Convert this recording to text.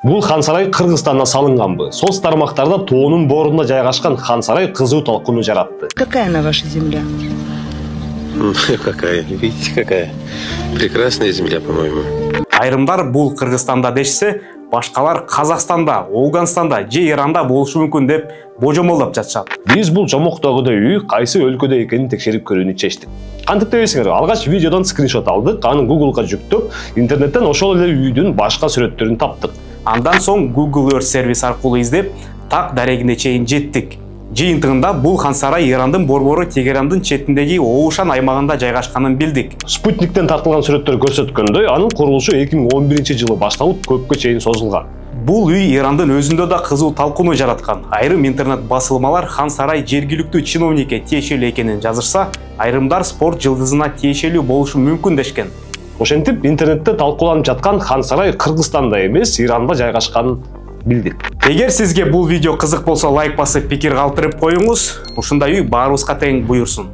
Бул хан сарай Кыргызстанда салынганбы? Соц тармактарда тоонун борунда жайгашкан хан сарай кызуу талкууну жаратты. Какая на ваша земля? Какая? Видите, какая? Прекрасная земля, по-моему. Айрымдар бул Кыргызстанда дешсе, башкалар Казакстанда, Ауганстанда же Иранда болушу мүмкүн деп божомолдоп жатышат. Биз бул жомоктогу үй кайсы өлкөдө экенин текшерип көрүүнү чечтик. Кантип дебейсиңер, алгач видеодон скриншот алдык, аны Google'га жүктөп, интернеттен ошол эле үйдүн башка сүрөттөрүн таптык. Андан соң Google Earth сервис аркылуу издеп, так дарегине чейин жеттик. Жыйынтыгында бул хан сарай Ирандын борбору Тегерандын четиндеги Оушан аймагында жайгашканын билдик. Спутниктен тартылган сүрөттөр көрсөткөндөй, анын курулушу 2011-жылы башталып, көпкө чейин созулган. Бул үй Ирандын өзүндө да кызуу талкууну жараткан. Айрым интернет басылмалар хан сарай жергиликтүү чиновникке тиешелүү экенин жазышса, айрымдар спорт жылдызына тиешелүү болушу мүмкүн дешкен. Ошентип, интернетте талкууланып жаткан хан сарай Кыргызстанда эмес, Иранда жайгашканын билдик. Эгер сизге бул видео кызык болсо, лайк басып, пикир калтырып коюңуз. Ушундай үй баарыбызга тең буйурсун.